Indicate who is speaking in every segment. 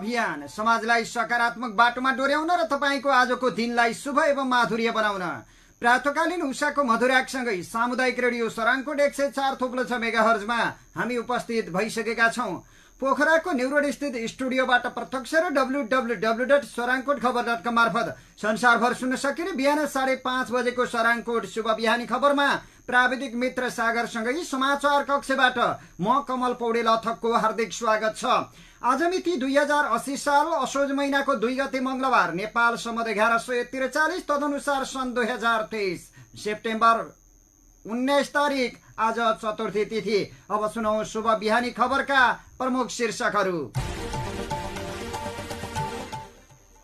Speaker 1: अभियान समाजलाई सकारात्मक बाटोमा डोर्याउन र तपाईँको आजको दिनलाई शुभ एवं माधुर्य बनाउन प्रातकालीन उषाको मधुरागसँगै सामुदायिक रेडियो सराङकोट 104.6 मेगाहर्जमा हामी उपस्थित भइसकेका छौं। पोखराको न्युरोड स्थित स्टुडियोबाट प्रत्यक्ष र www.sorangkotkhabar.com मार्फत संसारभर सुन्न सकिने बिहान 5:30 बजेको सराङकोट शुभ बिहानी खबरमा प्राविधिक मित्र सागरसँगै समाचार कक्षबाट म कमल पौडेल अथकको हार्दिक स्वागत छ। आज मिति 2080 साल असोज महिनाको 2 गते मंगलबार, नेपाल सम्वत 1143 तदनुसार सन् 2023 सेप्टेम्बर 19 तारिक आज चतुर्थी तिथि। अब सुनौ शुभ बिहानी खबरका प्रमुख शीर्षकहरू।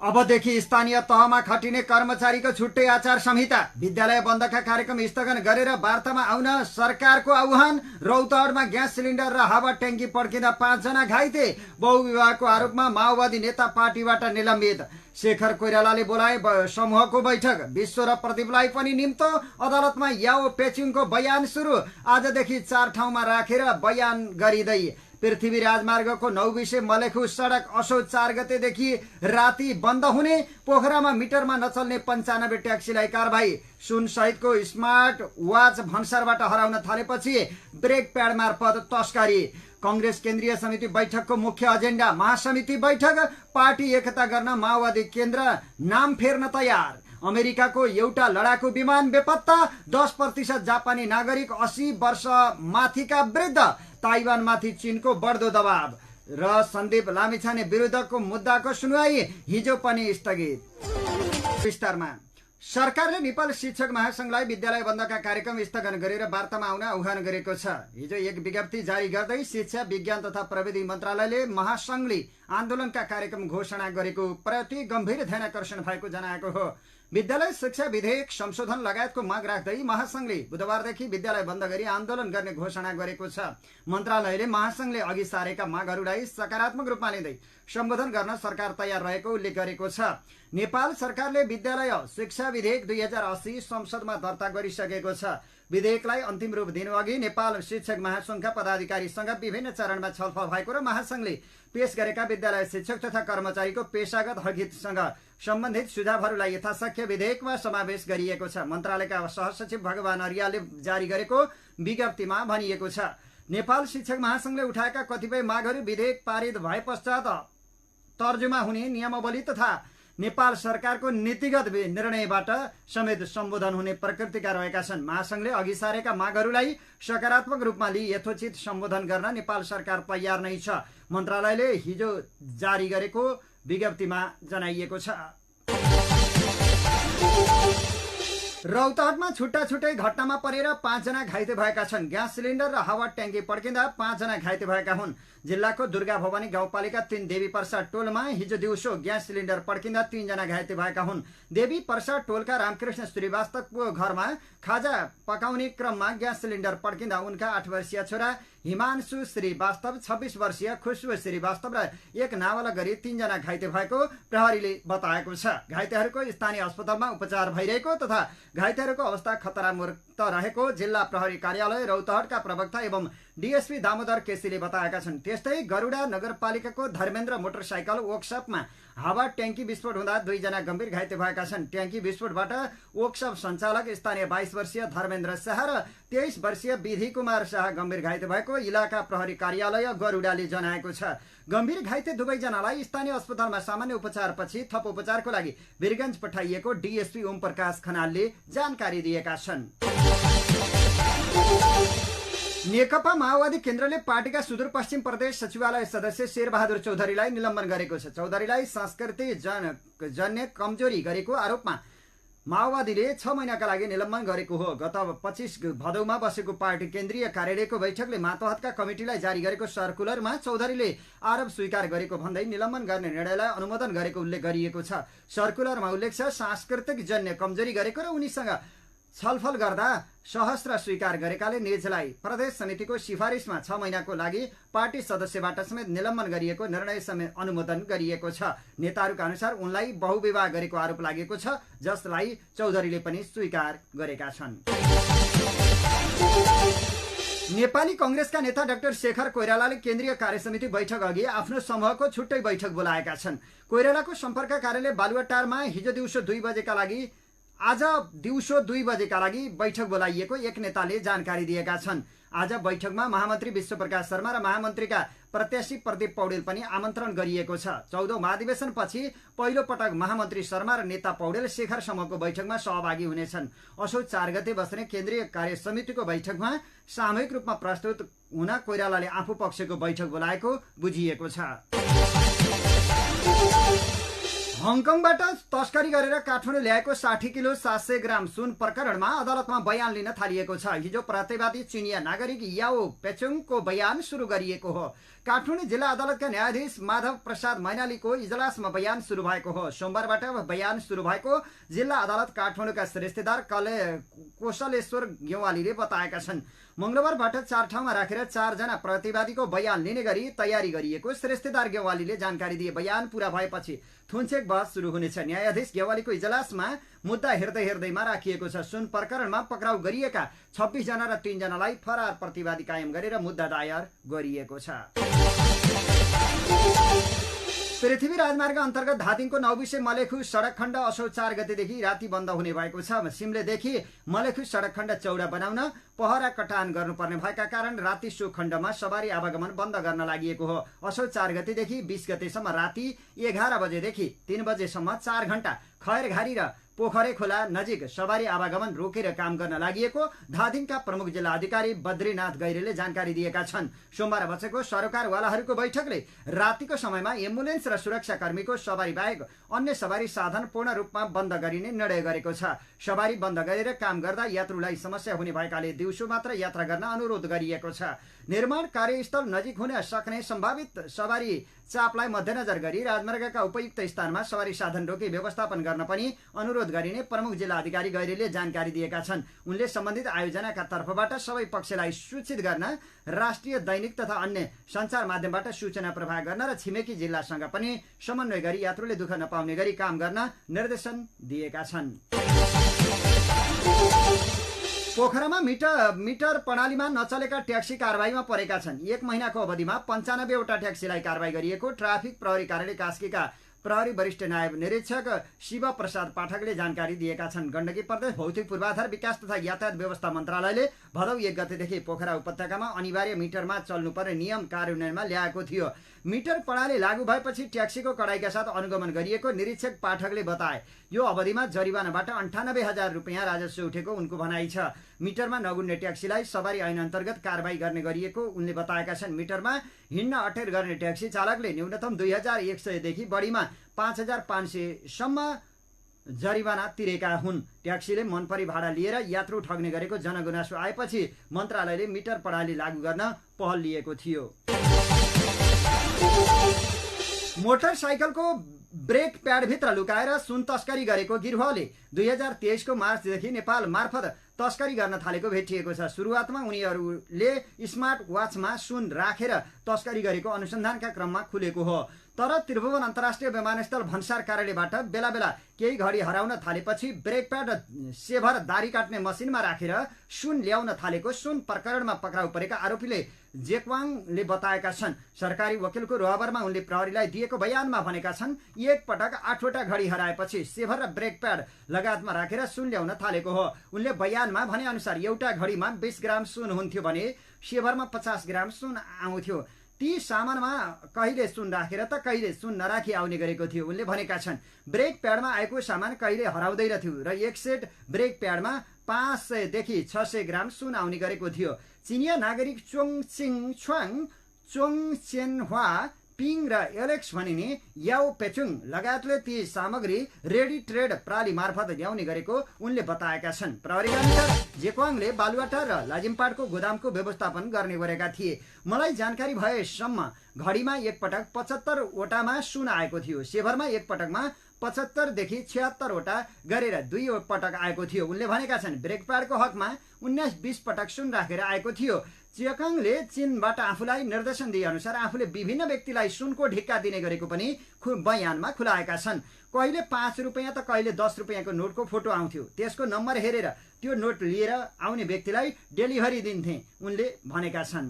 Speaker 1: अबदेखि स्थानीय तहमा खटिने कर्मचारीको छुट्टै आचार संहिता, विद्यालय बन्दका कार्यक्रम स्थगन गरेर वार्तामा आउन सरकारको आह्वान, रौतहटमा ग्यास सिलिन्डर र हावा ट्याङ्की पड्किँदा 5 जना घाइते, बहुविवाहको आरोपमा माओवादी नेता पार्टीबाट निलम्बित, शेखर कोइरालाले बोलाए समूहको बैठक, विश्व र प्रदीपलाई पनि निम्तो, अदालतमा याओ पेचुङको बयान सुरु, आजदेखि 4 ठाउँमा राखेर बयान गरिँदै, पृथ्वी राजमार्गको 9 विषय मलेखु सडक असोज 4 गतेदेखि राति बन्द हुने, पोखरामा मिटरमा नचल्ने 95 ट्याक्सीलाई कारबाही, सुन सहितको स्मार्ट वाच भन्सारबाट हराउन थालेपछि ब्रेक प्याड मार्फत तस्करी, कांग्रेस केन्द्रीय समिति बैठकको मुख्य एजेन्डा, महासमिति बैठक, पार्टी एकता गर्न माओवादी केन्द्र नाम फेर्न तयार, अमेरिकाको एउटा लडाकु विमान बेपत्ता, 10% जापानी नागरिक 80 वर्ष माथिका वृद्ध, ताइवानमाथि चीनको बढ्दो दबाव र सन्दीप लामिछाने विरुद्धको मुद्दाको सुनवाई हिजो पनि स्थगित। विस्तारमा सरकारले नेपाल शिक्षक महासंघलाई विद्यालय बन्दका कार्यक्रम स्थगन गरेर वार्तामा आउन आह्वान गरेको छ। हिजो एक विज्ञप्ति जारी गर्दै शिक्षा विज्ञान तथा प्रविधि मन्त्रालयले महासंघले आन्दोलनका कार्यक्रम घोषणा गरेको प्रति गम्भीर ध्यानकर्षण भएको जनाएको हो। विद्यालय शिक्षा विधेयक संशोधन लगायतको माग राख्दै महासंघले बुधबारदेखि विद्यालय बन्द गरी आन्दोलन गर्ने घोषणा गरेको छ। मन्त्रालयले महासंघले अघि सारेका मागहरूलाई सकारात्मक रूपमा लिँदै सम्बोधन गर्न सरकार तयार रहेको उल्लेख गरेको छ। नेपाल सरकारले विद्यालय शिक्षा विधेयक 2080 संसदमा दर्ता गरिसकेको छ। विधेयकलाई अन्तिम रूप दिनुअघि नेपाल शिक्षक महासंघका पदाधिकारीसँग विभिन्न चरणमा छलफल भएको र महासंघले पेश गरेका विद्यालय शिक्षक तथा कर्मचारीको पेशागत हकहितसँग सम्बन्धित सुझावहरूलाई यथाशक्य विधेयकमा समावेश गरिएको छ। मन्त्रालयका सहसचिव भगवान अर्यालले जारी गरेको विज्ञप्तिमा भनिएको छ। नेपाल शिक्षक महासंघले उठाएका कतिपय मागहरू विधेयक पारित भए पश्चात तर्जुमा हुने नियमावली तथा नेपाल सरकारको नीतिगत निर्णयबाट समेत सम्बोधन हुने प्रकृतिका रहेका छन्। महासंघले अघि सारेका मागहरूलाई सकारात्मक रूपमा लिई यथोचित सम्बोधन गर्न नेपाल सरकार तयार नै छ, मन्त्रालयले हिजो जारी गरेको विज्ञप्तिमा जनाइएको छ। रौतहटमा छुट्टा छुट्टै घटनामा परेर 5 जना घाइते भएका छन्। ग्यास सिलिन्डर र हावा ट्याङ्की पड्किँदा 5 जना घाइते भएका हुन्। जिल्लाको दुर्गा भवानी गाउँपालिका 3 देवी प्रसाद टोलमा हिजो दिउँसो ग्यास सिलिन्डर पड्किँदा 3 जना घाइते भएका हुन्। देवी प्रसाद टोलका रामकृष्ण श्रीवास्तवको घरमा खाजा पकाउने क्रममा ग्यास सिलिन्डर पड्किँदा उनका 8 वर्षीय छोरा हिमांशु श्रीवास्तव, 26 वर्षीय खुशबु श्रीवास्तव र एक नाबालक गरी 3 जना घाइते भएको प्रहरीले बताएको छ। घाइतेहरूको स्थानीय अस्पतालमा उपचार भइरहेको तथा घाइतेहरूको अवस्था खतरामुक्त रहेको जिल्ला प्रहरी कार्यालय रौतहटका प्रवक्ता एवं डीएसपी दामोदर केसीले बताएका छन्। त्यस्तै गरुडा नगरपालिकाको धर्मेन्द्र मोटरसाइकल वर्कसपमा हावा ट्याङ्की विस्फोट हुँदा 2 जना गम्भीर घाइते भएका छन्। ट्याङ्की विस्फोटबाट वर्कसप सञ्चालक स्थानीय 22 वर्षीय धर्मेन्द्र शाह र 23 वर्षीय विधि कुमार शाह गम्भीर घाइते भएको इलाका प्रहरी कार्यालय गरुडाले जनाएको छ। गम्भीर घाइते दुवैजनालाई स्थानीय अस्पतालमा सामान्य उपचारपछि थप उपचारको लागि वीरगञ्ज पठाइएको डीएसपी ओम प्रकाश खनालले जानकारी दिएका छन्। नेकपा माओवादी केन्द्रले पार्टीका सुदूरपश्चिम प्रदेश सचिवालय सदस्य शेरबहादुर चौधरीलाई निलम्बन गरेको छ। चौधरीलाई संस्कृति जन्य कमजोरी गरेको आरोपमा माओवादीले 6 महिनाका लागि निलम्बन गरेको हो। गत 25 भदौमा बसेको पार्टी केन्द्रीय कार्यालयको बैठकले मातहतका कमिटीलाई जारी गरेको सर्कुलरमा चौधरीले आरोप स्वीकार गरेको भन्दै निलम्बन गर्ने निर्णयलाई अनुमोदन गरेको उल्लेख गरिएको छ। सर्कुलरमा उल्लेख छ, सांस्कृतिक जन्य कमजोरी गरेको र उनीसँग छलफल गर्दा सहस्त्र स्वीकार गरेकाले निजलाई प्रदेश समितिको सिफारिसमा 6 महिनाको लागि पार्टी सदस्यबाट समेत निलम्बन गरिएको निर्णय समेत अनुमोदन गरिएको छ। नेताहरूका अनुसार उनलाई बहुविवाह गरेको आरोप लागेको छ, जसलाई चौधरीले पनि स्वीकार गरेका छन्। नेपाली कंग्रेसका नेता डाक्टर शेखर कोइरालाले केन्द्रीय कार्यसमिति बैठक अघि आफ्नो समूहको छुट्टै बैठक बोलाएका छन्। कोइरालाको सम्पर्क कार्यालय बालुवाटारमा आज दिउँसो 2 बजेका लागि बैठक बोलाइएको एक नेताले जानकारी दिएका छन्। आज बैठकमा महामन्त्री विश्वप्रकाश शर्मा र महामन्त्रीका प्रत्याशी प्रदीप पौडेल पनि आमन्त्रण गरिएको छ। 14औं महाधिवेशनपछि पहिलो पटक महामन्त्री शर्मा र नेता पौडेल शेखर समूहको बैठकमा सहभागी हुनेछन्। असोज 4 गते बस्ने केन्द्रीय कार्य समितिको बैठकमा सामूहिक रूपमा प्रस्तुत हुन कोइरालाले आफू पक्षको बैठक बोलाएको बुझिएको छ। हङकङबाट तस्करी गरेर काठमाडौँ ल्याएको 60 किलो 700 ग्राम सुन प्रकरणमा अदालतमा बयान लिन थालिएको छ। हिजो प्रतिवादी चिनिया नागरिक याओ पेचुङको बयान सुरु गरिएको हो। काठमाडौँ जिल्ला अदालतका न्यायाधीश माधव प्रसाद मैनालीको इजलासमा बयान सुरु भएको हो। सोमबारबाट बयान सुरु भएको जिल्ला अदालत काठमाडौँका श्रेष्ठदार कोशलेश्वर गेवालीले बताएका छन्। मंगलबारबाट 4 ठाउँमा राखेर 4 जना प्रतिवादीको बयान लिने गरी तयारी गरिएको श्रेष्ठदार गेवालीले जानकारी दिए। बयान पूरा भएपछि थुनचेक बहस सुरु हुनेछ। न्यायाधीश गेवालीको इजलासमा मुद्दा हेर्दैमा राखिएको छ। सुन प्रकरणमा पक्राउ गरिएका 26 जना र 3 जनालाई फरार प्रतिवादी कायम गरेर मुद्दा दायर गरिएको छ। पृथ्वी राजमार्ग अन्तर्गत धादिङको नौबिसे मलेखु सडक खण्ड असोज 4 गतेदेखि राति बन्द हुने भएको छ। सिमलेदेखि मलेखु सडक खण्ड चौडा बनाउन पहरा कटान गर्नुपर्ने भएका कारण राति सो खण्डमा सवारी आवागमन बन्द गर्न लागि हो। असोज 4 गतेदेखि 20 गतेसम्म राति 11 बजेदेखि 3 बजेसम्म 4 घण्टा खैरघारी र पोखरे खोला नजिक सवारी आवागमन रोकेर काम गर्न लागि धादिङका प्रमुख जिल्ला अधिकारी बद्रीनाथ गैरेले जानकारी दिएका छन्। सोमबार बसेको सरोकारवालाहरूको बैठकले रातिको समयमा एम्बुलेन्स र सुरक्षाकर्मीको सवारी बाहेक अन्य सवारी साधन पूर्ण रूपमा बन्द गरिने निर्णय गरेको छ। सवारी बन्द गरेर काम गर्दा यात्रुलाई समस्या हुने भएकाले दिउँसो मात्र यात्रा गर्न अनुरोध गरिएको छ। निर्माण कार्यस्थल नजिक हुन सक्ने सम्भावित सवारी चापलाई मध्यनजर गरी राजमार्गका उपयुक्त स्थानमा सवारी साधन रोकी व्यवस्थापन गर्न पनि अनुरोध गरिने प्रमुख जिल्ला अधिकारी गैरेले जानकारी दिएका छन्। उनले सम्बन्धित आयोजनाका तर्फबाट सबै पक्षलाई सूचित गर्न, राष्ट्रिय दैनिक तथा अन्य सञ्चार माध्यमबाट सूचना प्रवाह गर्न र छिमेकी जिल्लासँग पनि समन्वय गरी यात्रुले दुःख नपाउने गरी काम गर्न निर्देशन दिएका छन्। पोखरामा मिटर प्रणालीमा नचलेका ट्याक्सी कारबाहीमा परेका छन्। 1 महिनाको अवधिमा 95 वटा ट्याक्सीलाई कारबाही गरिएको ट्राफिक प्रहरी कार्यालय कास्कीका प्रहरी वरिष्ठ नायब निरीक्षक शिव प्रसाद पाठकले जानकारी दिएका छन्। गण्डकी प्रदेश भौतिक पूर्वाधार विकास तथा यातायात व्यवस्था मन्त्रालयले भदौ 1 गतेदेखि पोखरा उपत्यकामा अनिवार्य मिटरमा चल्नुपर्ने नियम कार्यान्वयनमा ल्याएको थियो। मिटर प्रणाली लागू भएपछि ट्याक्सीको कडाइका साथ अनुगमन गरिएको निरीक्षक पाठकले बताए। यो अवधिमा जरिवानाबाट 98,000 रुपियाँ राजस्व उठेको उनको भनाइ छ। मिटरमा नगुन्ने ट्याक्सीलाई सवारी ऐन अन्तर्गत कारबाही गर्ने गरिएको उनले बताएका छन्। मिटरमा हिँड्न अटेर गर्ने ट्याक्सी चालकले न्यूनतम 2100 देखि बढीमा 5500 सम्म जरिवाना तिरेका हुन्। ट्याक्सीले मनपरी भाडा लिएर यात्रु ठग्ने गरेको जनगुनासो आएपछि मन्त्रालयले मिटर प्रणाली लागू गर्न पहल लिएको थियो। मोटरसाइकलको ब्रेक प्याडभित्र लुकाएर सुन तस्करी गरेको गिरोहले 2023 को मार्चदेखि नेपाल मार्फत तस्करी गर्न थालेको भेटिएको छ। सुरुवातमा उनीहरूले स्मार्ट वाचमा सुन राखेर तस्करी गरेको अनुसन्धानका क्रममा खुलेको हो। तर त्रिभुवन अन्तर्राष्ट्रिय विमानस्थल भन्सार कार्यालयबाट बेला बेला केही घडी हराउन थालेपछि ब्रेक प्याड सेभर दारी काट्ने मसिनमा राखेर सुन ल्याउन थालेको सुन प्रकरणमा पक्राउ परेका आरोपीले जेक्वाङले बताएका छन्। सरकारी वकिलको रोहबरमा उनले प्रहरीलाई दिएको बयानमा भनेका छन्, एक पटक 8 वटा घडी हराएपछि सेभर र ब्रेक प्याड लगायतमा राखेर सुन ल्याउन थालेको हो। उनले बयानमा भने अनुसार एउटा घडीमा 20 ग्राम सुन हुन्थ्यो भने सेभरमा 50 ग्राम सुन आउँथ्यो। ती सामानमा कहिले सुन राखेर त कहिले सुन नराखी आउने गरेको थियो उनले भनेका छन्। ब्रेक प्याडमा आएको सामान कहिले हराउँदैन थियो र एक सेट ब्रेक प्याडमा 500 देखि 600 ग्राम सुन आउने गरेको थियो। चिनिया नागरिक चोङ चेनह्वा पिङ र एलेक्स भनिने याओ पेचुङ लगायतले ती सामग्री रेडी ट्रेड प्रणाली मार्फत ल्याउने गरेको उनले बताएका छन्। प्रहरीका अनुसार जेक्वाङले बालुवाटार र लाजिमपाटको गोदामको व्यवस्थापन गर्ने गरेका थिए। मलाई जानकारी भएसम्म घडीमा एक पटक 75 वटामा सुन आएको थियो। सेभरमा एक पटकमा 75 देखि 76 वटा गरेर 2 पटक आएको थियो। उनले भनेका छन् ब्रेकप्याडको हकमा 19-20 पटक सुन राखेर आएको थियो। च्याकाङले चीनबाट आफूलाई निर्देशन दिए अनुसार आफूले विभिन्न व्यक्तिलाई सुनको ढिक्का दिने गरेको पनि बयानमा खुलाएका छन्। कहिले 5 रुपैयाँ त कहिले 10 रुपैयाँको नोटको फोटो आउँथ्यो, त्यसको नम्बर हेरेर त्यो नोट लिएर आउने व्यक्तिलाई डेलिभरी दिन्थे, उनले भनेका छन्।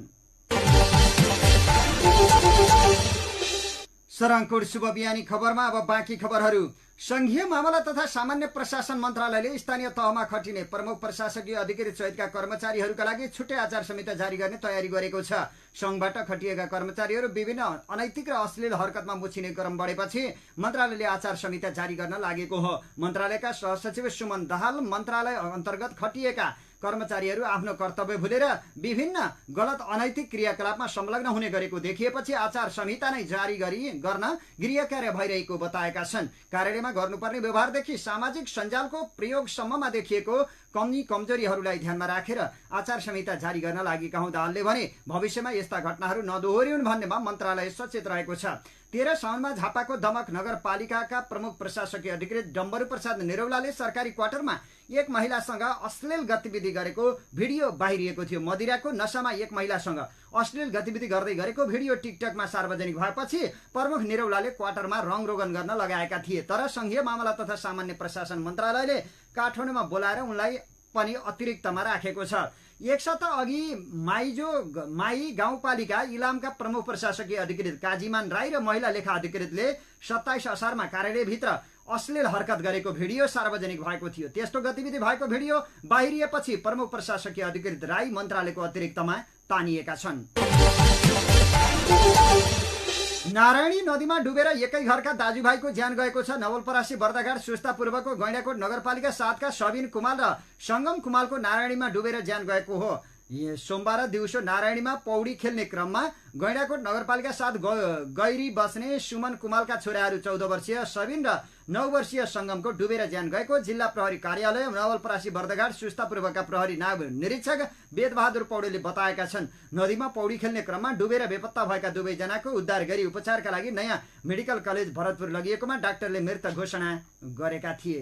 Speaker 1: सरङकोट शुभ बिहानी खबरमा अब बाँकी खबरहरू। संघीय मामला तथा सामान्य प्रशासन मन्त्रालयले स्थानीय तहमा खटिने प्रमुख प्रशासकीय अधिकृत सहितका कर्मचारीहरूका लागि छुट्टै आचार संहिता जारी गर्ने तयारी गरेको छ। संघबाट खटिएका कर्मचारीहरू विभिन्न अनैतिक र अश्लील हरकतमा मुछिने क्रम बढेपछि मन्त्रालयले आचार संहिता जारी गर्न लागेको हो। मन्त्रालयका सहसचिव सुमन दाहाल मन्त्रालय अन्तर्गत खटिएका कर्मचारीहरू आफ्नो कर्तव्य भुलेर विभिन्न गलत अनैतिक क्रियाकलापमा संलग्न हुने गरेको देखिएपछि आचार संहिता नै जारी गर्न गृह कार्य भइरहेको बताएका छन्। कार्यालयमा गर्नुपर्ने व्यवहारदेखि सामाजिक सञ्जालको प्रयोगसम्ममा देखिएको कमजोरीहरूलाई ध्यानमा राखेर आचार संहिता जारी गर्न लागेका हुँ दाहालले भने भविष्यमा यस्ता घटनाहरू नदोहोरिउन् भन्नेमा मन्त्रालय सचेत रहेको छ। 13 साउनमा झापाको दमक नगरपालिकाका प्रमुख प्रशासकीय अधिकृत डम्बरू प्रसाद निरौलाले सरकारी क्वार्टरमा एक महिलासँग अश्लील गतिविधि गरेको भिडियो बाहिरिएको थियो। मदिराको नशामा एक महिलासँग अश्लील गतिविधि गर्दै गरेको भिडियो टिकटकमा सार्वजनिक भएपछि प्रमुख निरौलाले क्वार्टरमा रङरोगन गर्न लगाएका थिए। तर संघीय मामला तथा सामान्य प्रशासन मन्त्रालयले काठमाडौँमा बोलाएर उनलाई पनि अतिरिक्तमा राखेको छ। एक सप्ताह अघि माई गाउँपालिका इलामका प्रमुख प्रशासकीय अधिकृत काजीमान राई र महिला लेखा अधिकृतले 27 असारमा कार्यालयभित्र अश्लील हरकत गरेको भिडियो सार्वजनिक भएको थियो। त्यस्तो गतिविधि भएको भिडियो बाहिरिएपछि प्रमुख प्रशासकीय अधिकृत राई मन्त्रालयको अतिरिक्तमा तानिएका छन्। नारायणी नदीमा डुबेर एकै घरका दाजुभाइको ज्यान गएको छ। नवलपरासी बर्दाघाट सुस्ता पूर्वको गैंडाकोट नगरपालिका 7 का सबिन कुमाल र संगम कुमालको नारायणीमा डुबेर ज्यान गएको हो। सोमबार दिउँसो नारायणीमा पौडी खेल्ने क्रममा गैंडाकोट नगरपालिका 7 गैरी बस्ने सुमन कुमालका छोराहरू 14 वर्षीय सबिन र 9 वर्षीय संगमको डुबेर ज्यान गएको जिल्ला प्रहरी कार्यालय नवलपरासी बर्दाघाट सुस्ता पूर्वका प्रहरी नायब निरीक्षक वेदबहादुर पौडेलले बताएका छन्। नदीमा पौडी खेल्ने क्रममा डुबेर बेपत्ता भएका दुवैजनाको उद्धार गरी उपचारका लागि नयाँ मेडिकल कलेज भरतपुर लगिएकोमा डाक्टरले मृत घोषणा गरेका थिए।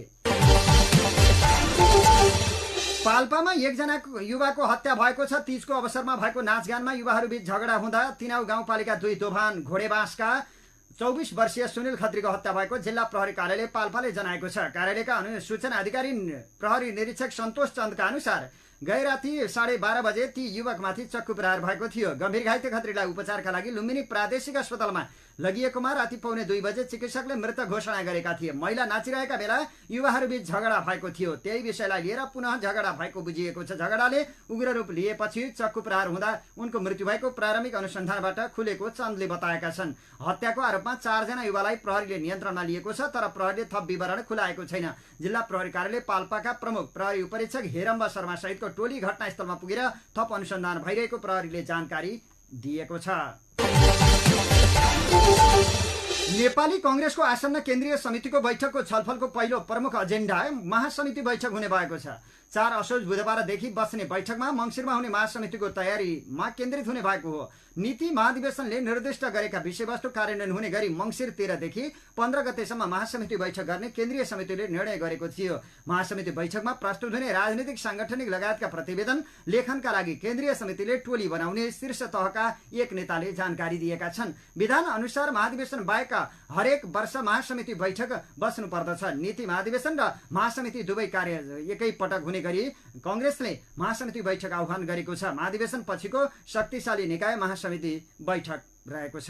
Speaker 1: पाल्पामा एकजना युवाको हत्या भएको छ। तीजको अवसरमा भएको नाचगानमा युवाहरूबीच झगडा हुँदा तिनाउ गाउँपालिका 2 दोभान घोडेबासका 24 वर्षीय सुनिल खत्रीको हत्या भएको जिल्ला प्रहरी कार्यालय पाल्पाले जनाएको छ। कार्यालयका सूचना अधिकारी प्रहरी निरीक्षक सन्तोष चन्दका अनुसार गै राति 12:30 बजे ती युवकमाथि चक्कु प्रहार भएको थियो। गम्भीर घाइते खत्रीलाई उपचारका लागि लुम्बिनी प्रादेशिक अस्पतालमा लगिएकोमा राति 1:45 बजे चिकित्सकले मृत घोषणा गरेका थिए। महिला नाचिरहेका बेला युवाहरूबीच झगडा भएको थियो। त्यही विषयलाई लिएर पुनः झगडा भएको बुझिएको छ। झगडाले उग्र रूप लिएपछि चक्कु प्रहार हुँदा उनको मृत्यु भएको प्रारम्भिक अनुसन्धानबाट खुलेको चन्दले बताएका छन्। हत्याको आरोपमा 4 जना युवालाई प्रहरीले नियन्त्रणमा लिएको छ, तर प्रहरीले थप विवरण खुलाएको छैन। जिल्ला प्रहरी कार्यालय पाल्पाका प्रमुख प्रहरी उपरीक्षक हेरम्ब शर्मा सहितको टोली घटनास्थलमा पुगेर थप अनुसन्धान भइरहेको प्रहरीले जानकारी दिएको छ। नेपाली कांग्रेसको आसन्न केन्द्रीय समितिको बैठकको छलफलको पहिलो प्रमुख एजेन्डा महासमिति बैठक हुने भएको छ। 4 असोज बुधबारदेखि बस्ने बैठकमा मङ्सिरमा हुने महासमितिको तयारीमा केन्द्रित हुने भएको हो। नीति महाधिवेशनले निर्दिष्ट गरेका विषयवस्तु कार्यान्वयन हुने गरी मङ्सिर 13 देखि 15 गतेसम्म महासमिति बैठक गर्ने केन्द्रीय समितिले निर्णय गरेको थियो। महासमिति बैठकमा प्रस्तुत हुने राजनीतिक सांगठनिक लगायतका प्रतिवेदन लेखनका लागि केन्द्रीय समितिले टोली बनाउने शीर्ष तहका एक नेताले जानकारी दिएका छन्। विधान अनुसार महाधिवेशन बाहेक हरेक वर्ष महासमिति बैठक बस्नु पर्दछ। नीति महाधिवेशन र महासमिति दुवै कार्य एकै पटक हुने गरी कांग्रेसले महासमिति बैठक आह्वान गरेको छ। महाधिवेशन पछिको शक्तिशाली निकाय महासमिति बैठक रहेको छ।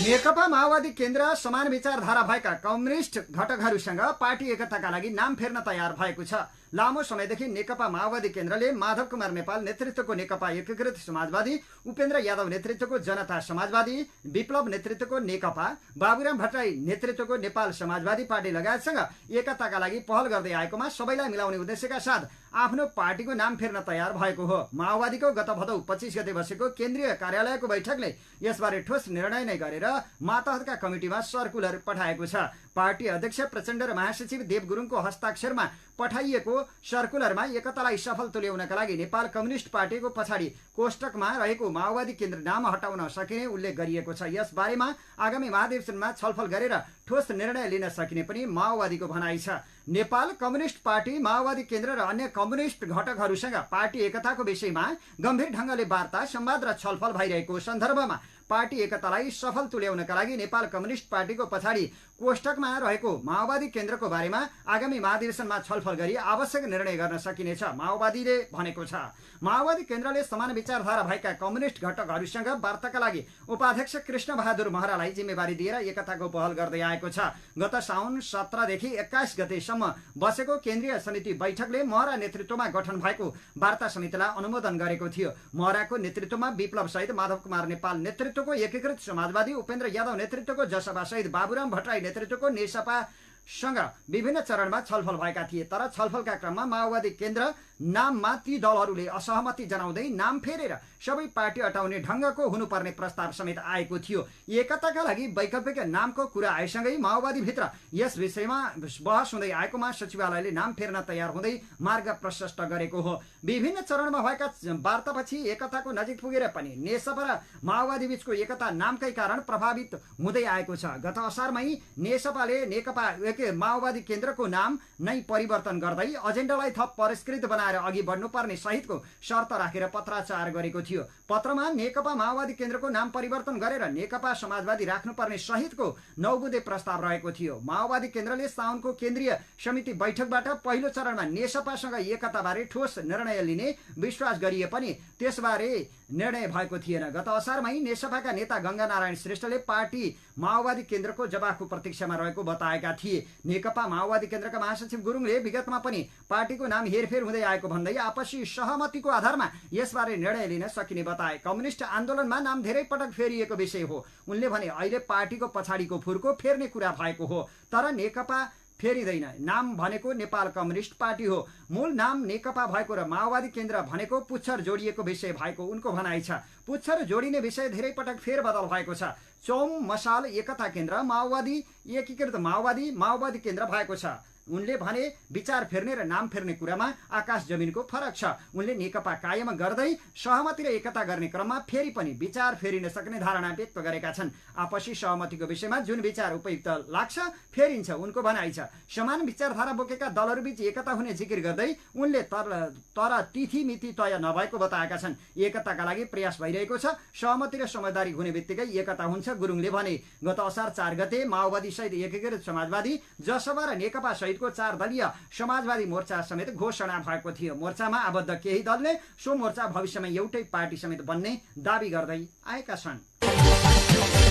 Speaker 1: नेकपा माओवादी केन्द्र समान विचारधारा भएका कम्युनिस्ट घटकहरूसँग पार्टी एकताका लागि नाम फेर्न तयार भएको छ। लामो समयदेखि नेकपा माओवादी केन्द्रले माधव कुमार नेपाल नेतृत्वको नेकपा एकीकृत समाजवादी, उपेन्द्र यादव नेतृत्वको जनता समाजवादी, विप्लव नेतृत्वको नेकपा, बाबुराम भट्टराई नेतृत्वको नेपाल समाजवादी पार्टी लगायतसँग एकताका लागि पहल गर्दै आएकोमा सबैलाई मिलाउने उद्देश्यका साथ आफ्नो पार्टीको नाम फेर्न तयार भएको हो। माओवादीको गत भदौ 25 गते बसेको केन्द्रीय कार्यालयको बैठकले यसबारे ठोस निर्णय नै गरेर मातहतका कमिटीमा सर्कुलर पठाएको छ। पार्टी अध्यक्ष प्रचण्ड र महासचिव देव गुरुङको हस्ताक्षरमा पठाइएको सर्कुलरमा एकतालाई सफल तुल्याउनका लागि नेपाल कम्युनिस्ट पार्टीको पछाडि कोष्टकमा रहेको माओवादी केन्द्र नाम हटाउन सकिने उल्लेख गरिएको छ। यस बारेमा आगामी महाधिवेशनमा छलफल गरेर ठोस निर्णय लिन सकिने पनि माओवादीको भनाइ छ। नेपाल कम्युनिस्ट पार्टी माओवादी केन्द्र र अन्य कम्युनिस्ट घटकहरूसँग पार्टी एकताको विषयमा गम्भीर ढंगले वार्ता, संवाद र छलफल भइरहेको सन्दर्भमा पार्टी एकतालाई सफल तुल्याउनका लागि नेपाल कम्युनिस्ट पार्टीको पछाडि कोष्टकमा रहेको माओवादी केन्द्रको बारेमा आगामी महाधिवेशनमा छलफल गरी आवश्यक निर्णय गर्न सकिनेछ माओवादीले भनेको छ। माओवादी केन्द्रले समान विचारधारा भएका कम्युनिस्ट घटकहरूसँग वार्ताका लागि उपाध्यक्ष कृष्ण बहादुर महरालाई जिम्मेवारी दिएर एकताको पहल गर्दै आएको छ। गत साउन 17 देखि 21 गतेसम्म बसेको केन्द्रीय समिति बैठकले महरा नेतृत्वमा गठन भएको वार्ता समितिलाई अनुमोदन गरेको थियो। महराको नेतृत्वमा विप्लव सहित माधव कुमार नेपाल नेतृत्वको एकीकृत समाजवादी, उपेन्द्र यादव नेतृत्वको जसपा सहित बाबुराम भट्टराई नेतृत्वको नेसपासँग विभिन्न चरणमा छलफल भएका थिए। तर छलफलका क्रममा माओवादी केन्द्र नाममा ती दलहरूले असहमति जनाउँदै नाम फेरेर सबै पार्टी हटाउने ढंगको हुनुपर्ने प्रस्ताव समेत आएको थियो। एकताका लागि वैकल्पिक नामको कुरा आएसँगै माओवादी भित्र यस विषयमा बहस हुँदै आएकोमा सचिवालयले नाम फेर्न तयार हुँदै मार्ग प्रशस्त गरेको हो। विभिन्न चरणमा भएका वार्तापछि एकताको नजिक पुगेर पनि नेसपा र माओवादी बीचको एकता नामकै कारण प्रभावित हुँदै आएको छ। गत असारमै नेसपाले नेकपा माओवादी केन्द्रको नाम नै परिवर्तन गर्दै एजेन्डालाई थप परिष्कृत बनाएर अघि बढ्नुपर्ने सहितको शर्त राखेर पत्राचार गरेको थियो। पत्रमा नेकपा माओवादी केन्द्रको नाम परिवर्तन गरेर नेकपा समाजवादी राख्नुपर्ने सहितको 9 बुँदे प्रस्ताव रहेको थियो। माओवादी केन्द्रले साउनको केन्द्रीय समिति बैठकबाट पहिलो चरणमा नेसपासँग एकताबारे ठोस निर्णय लिने विश्वास गरिए पनि त्यसबारे निर्णय भएको थिएन। गत असारमै नेसपाका नेता गंगानारायण श्रेष्ठले पार्टी माओवादी केन्द्रको जवाफको प्रतीक्षामा रहेको बताएका थिए। नेकपा माओवादी केन्द्रका महासचिव गुरुङले विगतमा पनि पार्टीको नाम हेरफेर हुँदै आएको भन्दै आपसी सहमतिको आधारमा यसबारे निर्णय लिन सकिने बताए। कम्युनिस्ट आन्दोलनमा नाम धेरै पटक फेरिएको विषय हो। उनले भने अहिले पार्टीको पछाडिको फुर्को फेर्ने कुरा भएको हो, तर नेकपा फेरिदैन। नाम भनेको नेपाल कम्युनिस्ट पार्टी हो। मूल नाम नेकपा भएको र माओवादी केन्द्र भनेको पुच्छर जोडिएको विषय भएको उनको भनाइ छ। पुच्छर जोडिने विषय धेरै पटक फेरबदल भएको छ। चौम मसाल एकता केन्द्र, माओवादी एकीकृत माओवादी केन्द्र भएको छ। उनले भने विचार फेर्ने र नाम फेर्ने कुरामा आकाश जमिनको फरक छ। उनले नेकपा कायम गर्दै सहमति र एकता गर्ने क्रममा फेरि पनि विचार फेरिन सक्ने धारणा व्यक्त गरेका छन्। आपसी सहमतिको विषयमा जुन विचार उपयुक्त लाग्छ फेरिन्छ उनको भनाइ छ। समान विचारधारा बोकेका दलहरूबीच एकता हुने जिकिर गर्दै उनले तर तिथि मिति तय नभएको बताएका छन्। एकताका लागि प्रयास भइरहेको छ। सहमति र समझदारी हुने बित्तिकै एकता हुन्छ, गुरुङले भने। गत असार 4 गते माओवादी सहित एकीकृत समाजवादी, जसपा र नेकपा सहित 4 दलीय समाजवादी मोर्चा समेत घोषणा भएको थियो। मोर्चामा आबद्ध केही दलले सो मोर्चा भविष्यमा एउटै पार्टी समेत बन्ने दावी गर्दै आएका छन्।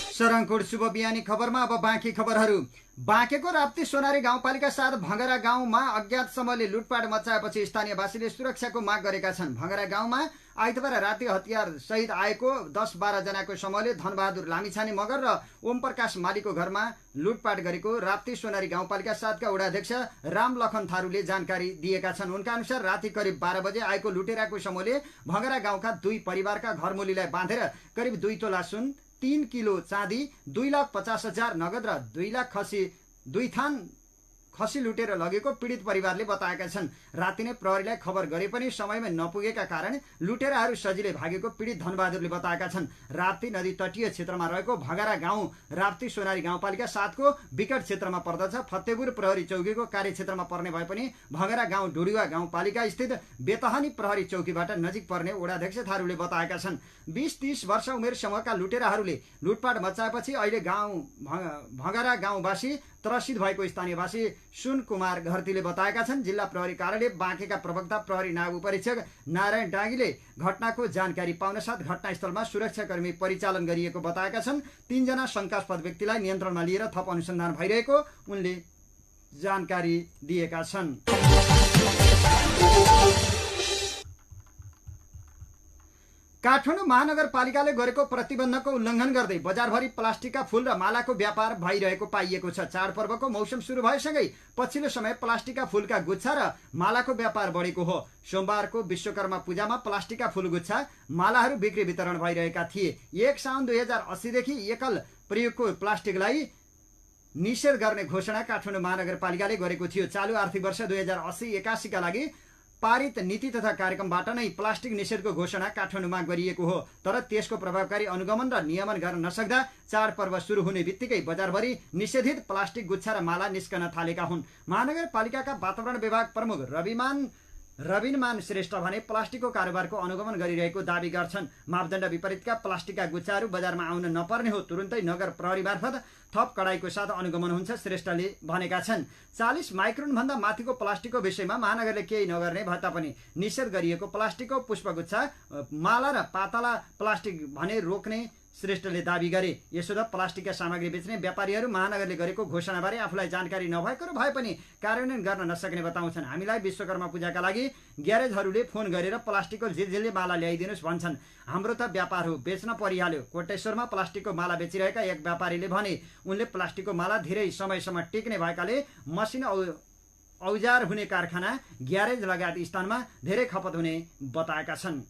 Speaker 1: सरङकोट शुभ बिहानी खबरमा अब बाँकी खबरहरू। बाँकेको राप्ती सोनारी गाउँपालिका 7 भंगरा गाउँमा अज्ञात समूहले लुटपाट मचाएपछि स्थानीयवासीले सुरक्षाको माग गरेका छन्। भंगरा गाउँमा आइतबार राति हतियार सहित आएको 10-12 जनाको समूहले धनबहादुर लामिछाने मगर र ओम प्रकाश मालीको घरमा लुटपाट गरेको राप्ती सोनारी गाउँपालिका 7 का वडाध्यक्ष रामलखन थारूले जानकारी दिएका छन्। उनका अनुसार राति करिब 12 बजे आएको लुटेराको समूहले भंगरा गाउँका 2 परिवारका घरमूलीलाई बाँधेर करिब 2 तोला सुन, 3 किलो चाँदी, 2,50,000 नगद र 2 लाख खसी लुटेर लगेको पीडित परिवारले बताएका छन्। राति नै प्रहरीलाई खबर गरे पनि समयमा नपुगेका कारण लुटेराहरू सजिलै भागेको पीडित धनबहादुरले बताएका छन्। राप्ती नदी तटीय क्षेत्रमा रहेको भगरा गाउँ राप्ती सोनारी गाउँपालिका 7 को विकट क्षेत्रमा पर्दछ। फतेपुर प्रहरी चौकीको कार्यक्षेत्रमा पर्ने भए पनि भगरा गाउँ ढुडिवा गाउँपालिका स्थित बेतहनी प्रहरी चौकीबाट नजिक पर्ने वडाध्यक्ष थारूले बताएका छन्। 20-30 वर्ष उमेर समूहका लुटेराहरूले लुटपाट मचाएपछि अहिले भगरा गाउँवासी त्रसित भएको स्थानीयवासी सुन कुमार घरतीले बताएका छन्। जिल्ला प्रहरी कार्यालय बाँकेका प्रवक्ता प्रहरी नायब उपरीक्षक नारायण डाँगीले घटनाको जानकारी पाउन साथ घटनास्थलमा सुरक्षाकर्मी परिचालन गरिएको बताएका छन्। 3 जना शंकास्पद व्यक्तिलाई नियन्त्रणमा लिएर थप अनुसन्धान भइरहेको उनले जानकारी दिएका छन्। काठमाडौँ महानगरपालिकाले गरेको प्रतिबन्धको उल्लङ्घन गर्दै बजारभरि प्लास्टिकका फूल र मालाको व्यापार भइरहेको पाइएको छ। चाडपर्वको मौसम सुरु भएसँगै पछिल्लो समय प्लास्टिकका फूलका गुच्छा र मालाको व्यापार बढेको हो। सोमबारको विश्वकर्मा पूजामा प्लास्टिकका फूलगुच्छा मालाहरू बिक्री वितरण भइरहेका थिए। 1 साउन 2080 देखि एकल प्रयोगको प्लास्टिकलाई निषेध गर्ने घोषणा काठमाडौँ महानगरपालिकाले गरेको थियो। चालु आर्थिक वर्ष 2080-81 का लागि पारित नीति तथा कार्यक्रमबाट नै प्लास्टिक निषेधको घोषणा काठमाडौँमा गरिएको हो। तर त्यसको प्रभावकारी अनुगमन र नियमन गर्न नसक्दा चाडपर्व सुरु हुने बित्तिकै बजारभरि निषेधित प्लास्टिक गुच्छा र माला निस्कन थालेका हुन्। महानगरपालिकाका वातावरण विभाग प्रमुख रविनमान श्रेष्ठ भने प्लास्टिकको कारोबारको अनुगमन गरिरहेको दावी गर्छन्। मापदण्ड विपरीतका प्लास्टिकका गुच्छाहरू बजारमा आउन नपर्ने हो। तुरुन्तै नगर प्रहरी मार्फत थप कडाइको साथ अनुगमन हुन्छ, श्रेष्ठले भनेका छन्। 40 माइक्रोन भन्दा माथिको प्लास्टिकको विषयमा महानगरले केही नगर्ने भए तापनि निषेध गरिएको प्लास्टिकको पुष्पगुच्छा, माला र पातला प्लास्टिक भने रोक्ने श्रेष्ठले दावी गरे। यसो त प्लास्टिकका सामग्री बेच्ने व्यापारीहरू महानगरले गरेको घोषणाबारे आफूलाई जानकारी नभएको र भए पनि कार्यान्वयन गर्न नसक्ने बताउँछन्। हामीलाई विश्वकर्मा पूजाका लागि ग्यारेजहरूले फोन गरेर प्लास्टिकको झिलझिले माला ल्याइदिनुहोस् भन्छन्। हाम्रो त व्यापार हो, बेच्न परिहाल्यो। कोटेश्वरमा प्लास्टिकको माला बेचिरहेका एक व्यापारीले भने उनले प्लास्टिकको माला धेरै समयसम्म टिक्ने भएकाले मसिन औजार हुने कारखाना, ग्यारेज लगायत स्थानमा धेरै खपत हुने बताएका छन्।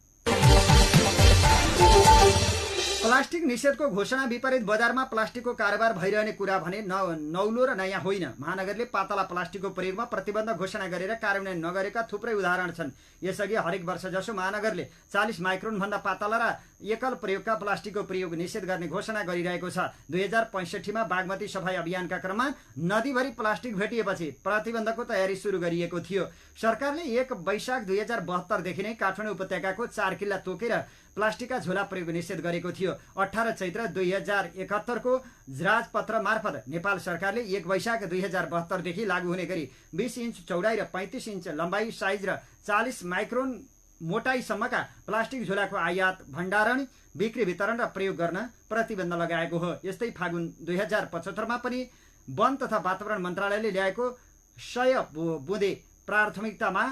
Speaker 1: प्लास्टिक निषेधको घोषणा विपरीत बजारमा प्लास्टिकको कारोबार भइरहने कुरा भने नौलो र नयाँ होइन। महानगरले पातला प्लास्टिकको प्रयोगमा प्रतिबन्ध घोषणा गरेर कार्यान्वयन नगरेका थुप्रै उदाहरण छन्। यसअघि हरेक वर्ष जसो महानगरले 40 माइक्रोन भन्दा पातला र एकल प्रयोगका प्लास्टिकको प्रयोग निषेध गर्ने घोषणा गरिरहेको छ। 2065 मा बागमती सफाई अभियानका क्रममा नदीभरि प्लास्टिक भेटिएपछि प्रतिबन्धको तयारी सुरु गरिएको थियो। सरकारले 1 वैशाख 2072 देखि नै काठमाडौँ उपत्यकाको 4 किल्ला तोकेर प्लास्टिकका झोला प्रयोग निषेध गरेको थियो। 18 चैत्र 2071 को राजपत्र मार्फत नेपाल सरकारले 1 वैशाख 2072 देखि लागू हुने गरी 20 इन्च चौडाइ र 35 इन्च लम्बाइ साइज र 40 माइक्रोन मोटाइसम्मका प्लास्टिक झोलाको आयात, भण्डारण, बिक्री, वितरण र प्रयोग गर्न प्रतिबन्ध लगाएको हो। यस्तै फागुन 2075 मा पनि वन तथा वातावरण मन्त्रालयले ल्याएको 100 बुँदे प्राथमिकतामा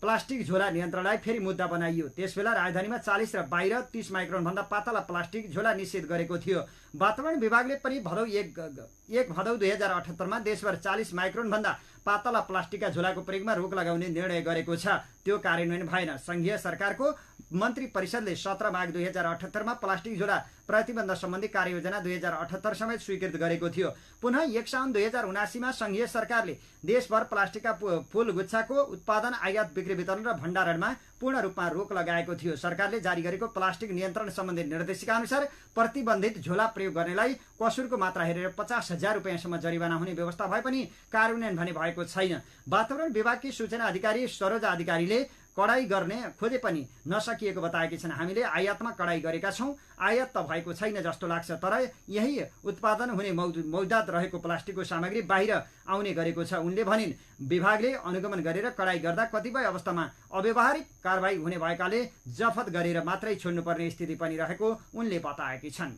Speaker 1: प्लास्टिक झोला नियन्त्रणलाई फेरि मुद्दा बनाइयो। त्यसबेला राजधानीमा 40 र बाहिर 30 माइक्रोन भन्दा पातला प्लास्टिक झोला निषेध गरेको थियो। वातावरण विभागले पनि भदौ 1 भदौ 2078 मा देशभर 40 माइक्रोन भन्दा पातला प्लास्टिकका झोलाको प्रयोगमा रोक लगाउने निर्णय गरेको छ। त्यो कार्यान्वयन भएन। संघीय सरकारको मन्त्री परिषदले 17 माघ 2078 मा प्लास्टिक झोला प्रतिबन्ध सम्बन्धी कार्ययोजना 2078 समेत स्वीकृत गरेको थियो। पुनः 1 साउन 2079 मा संघीय सरकारले देशभर प्लास्टिकका फूल गुच्छाको उत्पादन, आयात, बिक्री, वितरण र भण्डारणमा पूर्ण रूपमा रोक लगाएको थियो। सरकारले जारी गरेको प्लास्टिक नियन्त्रण सम्बन्धी निर्देशिका अनुसार प्रतिबन्धित झोला प्रयोग गर्नेलाई कसुरको मात्रा हेरेर 50,000 रुपियाँसम्म जरिवाना हुने व्यवस्था भए पनि कार्यान्वयन भने भएको छैन। वातावरण विभागकी सूचना अधिकारी सरोजा अधिकारीले कडाई गर्ने खोजे पनि नसकिएको बताएकी छन्। हामीले आयातमा कडाई गरेका छौं, आयात त भएको छैन जस्तो लाग्छ, तर यही उत्पादन हुने मौजात रहेको प्लास्टिकको सामग्री बाहिर आउने गरेको छ उनले भनिन्। विभागले अनुगमन गरेर कडाई गर्दा कतिपय अवस्थामा अव्यावहारिक कारबाही हुने भएकाले जफत गरेर मात्रै छोड्नुपर्ने स्थिति पनि रहेको उनले बताएकी छन्।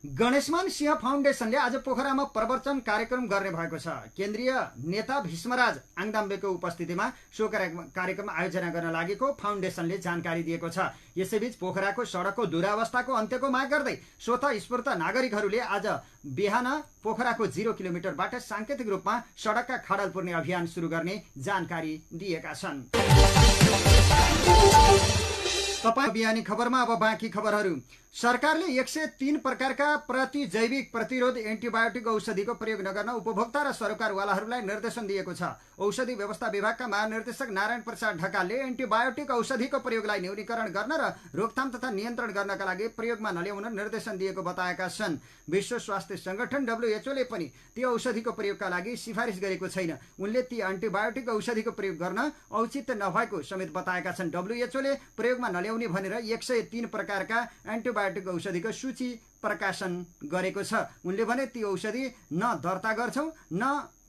Speaker 1: गणेशमान सिंह फाउन्डेसनले आज पोखरामा प्रवचन कार्यक्रम गर्ने भएको छ। केन्द्रीय नेता भीष्मराज आङदाम्बेको उपस्थितिमा सो कार्यक्रम आयोजना गर्न लागेको फाउन्डेसनले जानकारी दिएको छ। यसैबीच पोखराको सडकको दुरावस्थाको अन्त्यको माग गर्दै स्वतःस्फूर्त नागरिकहरूले आज बिहान पोखराको 0 किलोमिटरबाट सांकेतिक रूपमा सडकका खाडल पुर्ने अभियान सुरु गर्ने जानकारी दिएका छन्। तपाईं बिहानी खबरमा अब बाँकी खबरहरू। सरकारले 103 प्रकारका प्रतिजैविक प्रतिरोध एन्टिबायोटिक औषधिको प्रयोग नगर्न उपभोक्ता र सरकारवालाहरूलाई निर्देशन दिएको छ। औषधि व्यवस्था विभागका महानिर्देशक नारायण प्रसाद ढकालले एन्टिबायोटिक औषधिको प्रयोगलाई न्यूनीकरण गर्न र रोकथाम तथा नियन्त्रण गर्नका लागि प्रयोगमा नल्याउन निर्देशन दिएको बताएका छन्। विश्व स्वास्थ्य संगठन WHO ले पनि ती औषधिको प्रयोगका लागि सिफारिस गरेको छैन। उनले ती एन्टिबायोटिक औषधिको प्रयोग गर्न औचित्य नभएको समेत बताएका छन्। WHO ले प्रयोगमा नल्याउने भनेर 103 प्रकारका एन्टिबायोटिक औषधिको सूची प्रकाशन गरेको छ। उनले भने ती औषधि न दर्ता गर्छौं न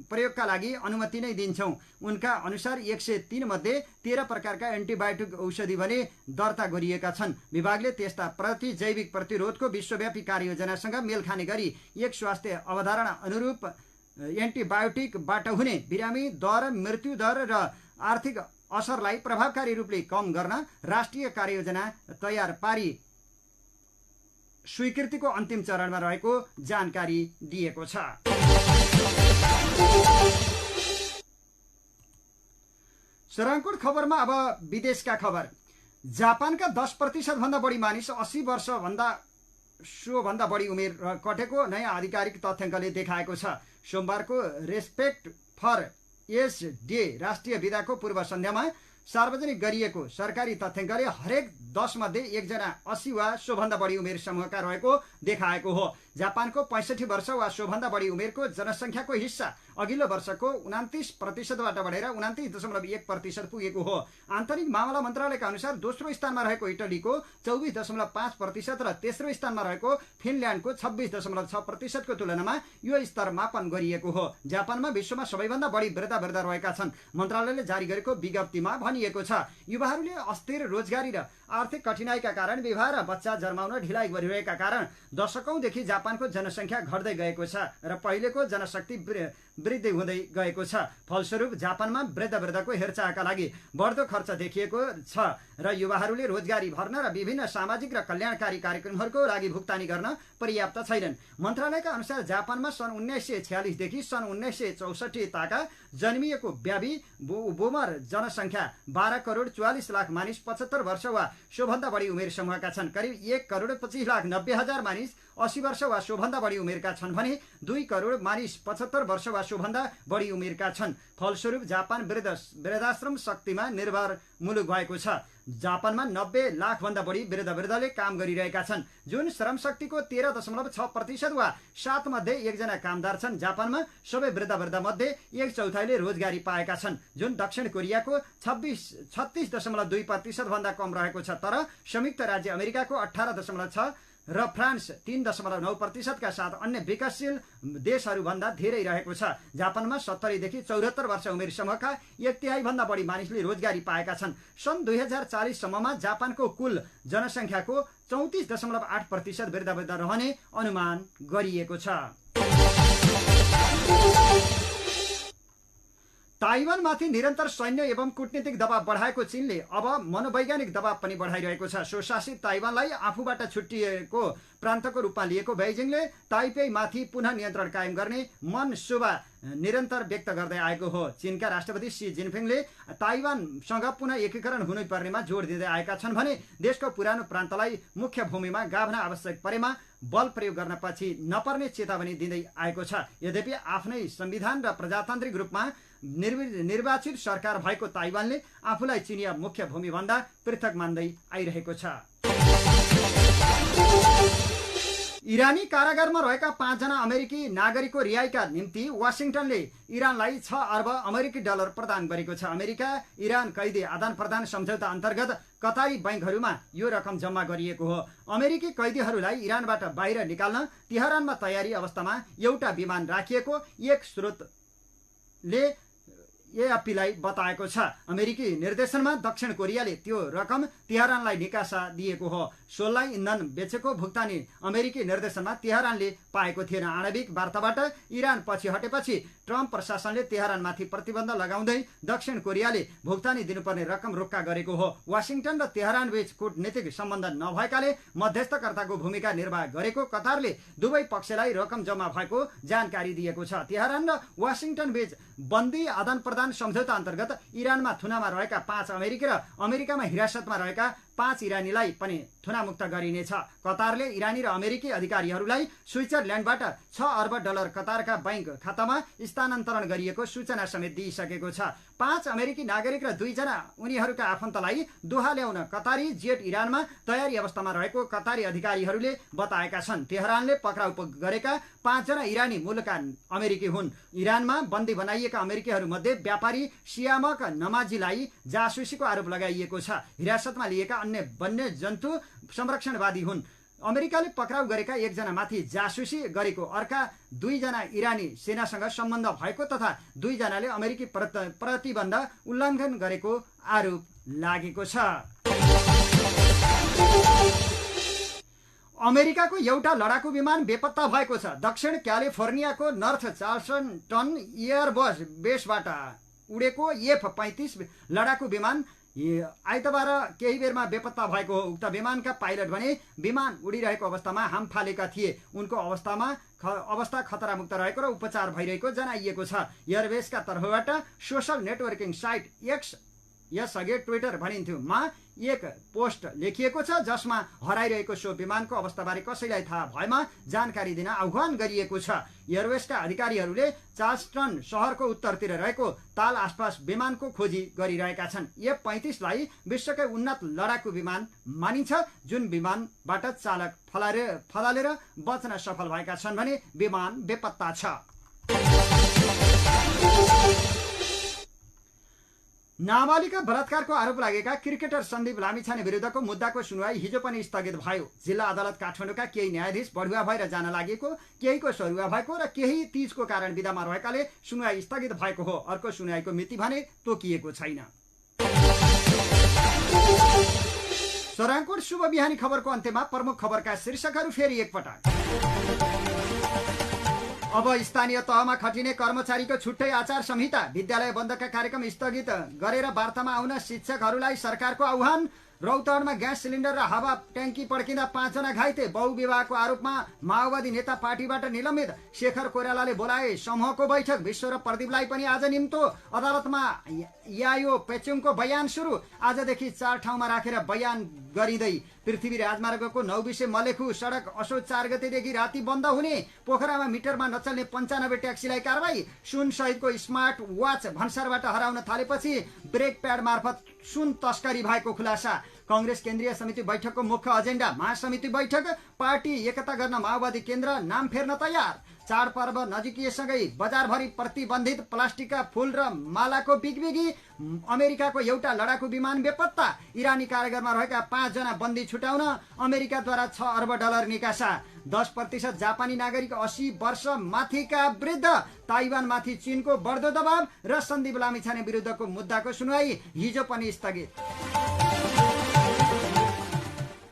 Speaker 1: प्रयोगका लागि अनुमति नै दिन्छौं। उनका अनुसार 103 मध्ये 13 प्रकारका एन्टिबायोटिक औषधि भने दर्ता गरिएका छन्। विभागले त्यस्ता प्रतिजैविक प्रतिरोधको विश्वव्यापी कार्ययोजनासँग मेल खाने गरी एक स्वास्थ्य अवधारणा अनुरूप एन्टिबायोटिकबाट हुने बिरामी दर, मृत्यु दर र आर्थिक असरलाई प्रभावकारी रूपले कम गर्न राष्ट्रिय कार्ययोजना तयार पारी स्वीकृतिको अन्तिम चरणमा रहेको जानकारी दिएको छ। सराङकोट खबरमा अब विदेशका खबर। जापानका 10% भन्दा बढी मानिस 80 वर्षभन्दा सोभन्दा बढी उमेर कटेको नयाँ आधिकारिक तथ्याङ्कले देखाएको छ। सोमबारको रेस्पेक्ट फर एज डे राष्ट्रिय विदाको पूर्व सन्ध्यामा सार्वजनिक गरिएको सरकारी तथ्याङ्कले हरेक 10 मध्ये एकजना 80 वा सोभन्दा बढी उमेर समूहका रहेको देखाएको हो। जापानको 65 वर्ष वा सोभन्दा बढी उमेरको जनसङ्ख्याको हिस्सा अघिल्लो वर्षको 29%बाट बढेर 29.1% पुगेको हो। आन्तरिक मामला मन्त्रालयका अनुसार दोस्रो स्थानमा रहेको इटलीको 24.5% र तेस्रो स्थानमा रहेको फिनल्यान्डको 26.6%को तुलनामा यो स्तर मापन गरिएको हो। जापानमा विश्वमा सबैभन्दा बढी वृद्ध रहेका छन्। मन्त्रालयले जारी गरेको विज्ञप्तिमा भनिएको छ, युवाहरूले अस्थिर रोजगारी र आर्थिक कठिनाइका कारण विवाह र बच्चा जन्माउन ढिलाइ गरिरहेका कारण दशकौंदेखि जापानको जनसङ्ख्या घट्दै गएको छ र पहिलेको जनशक्ति वृद्धि हुँदै गएको छ। फलस्वरूप जापानमा वृद्धको हेरचाहका लागि बढ्दो खर्च देखिएको छ र युवाहरूले रोजगारी भर्न र विभिन्न सामाजिक र कल्याणकारी कार्यक्रमहरूको लागि भुक्तानी गर्न पर्याप्त छैनन्। मन्त्रालयका अनुसार जापानमा सन् 1946 देखि सन् 1964 ताका जन्मिएको ब्याबी बोमर जनसङ्ख्या 12 करोड 44 लाख मानिस 75 वर्ष वा सोभन्दा बढी उमेर समूहका छन्। करिब 1 करोड 25 लाख 90 हजार मानिस 80 वर्ष वा सोभन्दा बढी उमेरका छन् भने 2 करोड मानिस 75 वर्ष वा सोभन्दा बढी उमेरका छन्। फलस्वरूप जापान वृद्धाश्रम शक्तिमा निर्भर मुलुक भएको छ। जापानमा 90 लाख भन्दा बढी वृद्धले काम गरिरहेका छन्, जुन श्रम शक्तिको 13.6% वा 7 मध्ये एकजना कामदार छन्। जापानमा सबै वृद्ध मध्ये 1/4ले रोजगारी पाएका छन्, जुन दक्षिण कोरियाको 36.2% भन्दा कम रहेको छ। तर संयुक्त राज्य अमेरिकाको 18.6 र फ्रान्स 3.9% का साथ अन्य विकासशील देशहरू भन्दा धेरै रहेको छ। जापानमा 70 देखि 74 वर्ष उमेर समूहका 1/3 भन्दा बढी मानिसले रोजगारी पाएका छन्। सन् 2040 सम्ममा जापानको कुल जनसङ्ख्याको 34.8% वृद्ध रहने अनुमान गरिएको छ। ताइवानमाथि निरन्तर सैन्य एवं कूटनीतिक दबाव बढाएको चीनले अब मनोवैज्ञानिक दबाव पनि बढाइरहेको छ। स्वशासित ताइवानलाई आफूबाट छुट्टिएको प्रान्तको रूपमा लिएको बेइजिङले ताइपेईमाथि पुनः नियन्त्रण कायम गर्ने मनसुबा निरन्तर व्यक्त गर्दै आएको हो। चीनका राष्ट्रपति सी जिनपिङले ताइवानसँग पुनः एकीकरण हुनुपर्नेमा जोड दिँदै आएका छन् भने देशको पुरानो प्रान्तलाई मुख्य भूमिमा गाभ्न आवश्यक परेमा बल प्रयोग गर्न पछि नपर्ने चेतावनी दिँदै आएको छ। यद्यपि आफ्नै संविधान र प्रजातान्त्रिक रूपमा निर्वाचित सरकार भएको ताइवानले आफूलाई चीनिया मुख्य भूमिभन्दा पृथक मान्दै आइरहेको छ। इरानी कारागारमा रहेका 5 जना अमेरिकी नागरिकको रिहाइका निम्ति वाशिंगटनले इरानलाई 6 अर्ब अमेरिकी डलर प्रदान गरेको छ। अमेरिका इरान कैदी आदान प्रदान सम्झौता अन्तर्गत कतारी बैंकहरूमा यो रकम जम्मा गरिएको हो। अमेरिकी कैदीहरूलाई इरानबाट बाहिर निकाल्न तेहरानमा तयारी अवस्थामा एउटा विमान राखिएको एक स्रोतले एएफपीलाई बताएको छ। अमेरिकी निर्देशनमा दक्षिण कोरियाले त्यो रकम तेहरानलाई निकासा दिएको हो। सोललाई इन्धन बेचेको भुक्तानी अमेरिकी निर्देशनमा तेहरानले पाएको थिएन। आणविक वार्ताबाट इरान पछि हटेपछि ट्रम्प प्रशासनले तेहरानमाथि प्रतिबन्ध लगाउँदै दक्षिण कोरियाले भुक्तानी दिनुपर्ने रकम रोक्का गरेको हो। वाशिंगटन र तेहरान बीच कूटनीतिक सम्बन्ध नभएकाले मध्यस्थकर्ताको भूमिका निर्वाह गरेको कतारले दुवै पक्षलाई रकम जम्मा भएको जानकारी दिएको छ। तेहरान र वाशिंगटन बीच बन्दी आदान प्रदान सम्झौता अन्तर्गत इरानमा थुनामा रहेका 5 अमेरिकी र अमेरिकामा हिरासतमा रहेका 5 इरानीलाई पनि थुनामुक्त गरिनेछ। कतारले इरानी र अमेरिकी अधिकारीहरूलाई स्विट्जरल्यान्डबाट 6 अर्ब डलर कतारका बैंक खातामा स्थानान्तरण गरिएको सूचना समेत दिइसकेको छ। 5 अमेरिकी नागरिक र 2 जना उनीहरूका आफन्तलाई दोहा ल्याउन कतारी जेट इरानमा तयारी अवस्थामा रहेको कतारी अधिकारीहरूले बताएका छन्। तेहरानले पक्राउ गरेका 5 जना इरानी मूलका अमेरिकी हुन्। इरानमा बन्दी बनाइएका अमेरिकीहरू मध्ये व्यापारी सियामक नमाजीलाई जासुसीको आरोप लगाइएको छ। हिरासतमा लिएका अन्य वन्य जन्तु संरक्षणवादी हुन्। अमेरिकाले पक्राउ गरेका 1 जनामाथि जासुसी गरेको अर्का 2 जना इरानी सेनासँग सम्बन्ध भएको तथा 2 जनाले अमेरिकी प्रतिबन्ध उल्लङ्घन गरेको आरोप लागेको छ। अमेरिकाको एउटा लडाकु विमान बेपत्ता भएको छ। दक्षिण क्यालिफोर्नियाको नर्थ चार्ल्सटन एयरबस बेसबाट उडेको F-35 लडाकु विमान आइतबार केही बेरमा बेपत्ता भएको हो। उक्त विमानका पाइलट भने विमान उडिरहेको अवस्थामा हाम फालेका थिए। उनको अवस्था खतरामुक्त रहेको र उपचार भइरहेको जनाइएको छ। एयरबेसका तर्फबाट सोशल नेटवर्किङ साइट एक्स यसअघि ट्विटर भनिन्थ्यो मा एक पोस्ट लेखिएको छ जसमा हराइरहेको सो विमानको अवस्थाबारे कसैलाई थाहा भएमा जानकारी दिन आह्वान गरिएको छ। एयरवेसका अधिकारीहरूले चार्ल्सटन शहरको उत्तरतिर रहेको ताल आसपास विमानको खोजी गरिरहेका छन्। F-35 लाई विश्वकै उन्नत लडाकु विमान मानिन्छ, जुन विमानबाट चालक फलालेर बच्न सफल भएका छन् भने विमान बेपत्ता छ। नाबालिका बलात्कारको आरोप लागेका क्रिकेटर सन्दीप लामिछाने विरुद्धको मुद्दाको सुनवाई हिजो पनि स्थगित भयो। जिल्ला अदालत काठमाडौँका केही न्यायाधीश बढुवा भएर जान लागेको, केहीको सरुवा भएको र केही तीजको कारण विदामा रहेकाले सुनवाई स्थगित भएको हो। अर्को सुनवाईको मिति भने तोकिएको छैन। सराङकोट शुभ बिहानी खबरको अन्त्यमा प्रमुख खबरका शीर्षकहरू फेरि एकपटक। अब स्थानीय तहमा खटिने कर्मचारीको छुट्टै आचार संहिता, विद्यालय बन्दका कार्यक्रम स्थगित गरेर वार्तामा आउन शिक्षकहरूलाई सरकारको आह्वान, रौतहटमा ग्यास सिलिन्डर र हावा ट्याङ्की पड्किँदा 5 जना घाइते, बहुविवाहको आरोपमा माओवादी नेता पार्टीबाट निलम्बित, शेखर कोइरालाले बोलाए समूहको बैठक, विश्व र प्रदीपलाई पनि आज निम्तो, अदालतमा यायो पेचुङको बयान सुरु, आजदेखि 4 ठाउँमा राखेर बयान गरिँदै, पृथ्वी राजमार्गको 9 विषय मलेखु सडक असोज 4 गतेदेखि राति बन्द हुने, पोखरामा मिटरमा नचल्ने 95 ट्याक्सीलाई कारवाही, सुन सहितको स्मार्ट वाच भन्सारबाट हराउन थालेपछि ब्रेक प्याड मार्फत सुन तस्करी भएको खुलासा, कांग्रेस केन्द्रीय समिति बैठकको मुख्य एजेन्डा, महासमिति बैठक, पार्टी एकता गर्न माओवादी केन्द्र नाम फेर्न तयार, चाडपर्व नजिकिएसँगै बजारभरि प्रतिबन्धित प्लास्टिकका फूल र मालाको बिगबिगी, अमेरिकाको एउटा लडाकु विमान बेपत्ता, इरानी कारागारमा रहेका 5 जना बन्दी छुटाउन अमेरिकाद्वारा $6 अर्ब निकासा, 10% जापानी नागरिक 80 वर्ष माथिका वृद्ध, ताइवानमाथि चीनको बढ्दो दबाव र सन्दीप लामिछाने विरुद्धको मुद्दाको सुनवाई हिजो पनि स्थगित।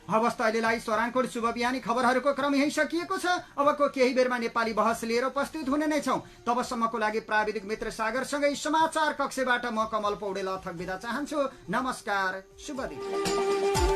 Speaker 1: हवस् त अहिलेलाई सराङकोट शुभ बिहानी खबरहरूको क्रम यही सकिएको छ। अबको केही बेरमा नेपाली बहस लिएर उपस्थित हुने नै छौं। तबसम्मको लागि प्राविधिक मित्र सागरसँगै समाचार कक्षबाट म कमल पौडेल अथक बिदा चाहन्छु। नमस्कार, शुभ दिन।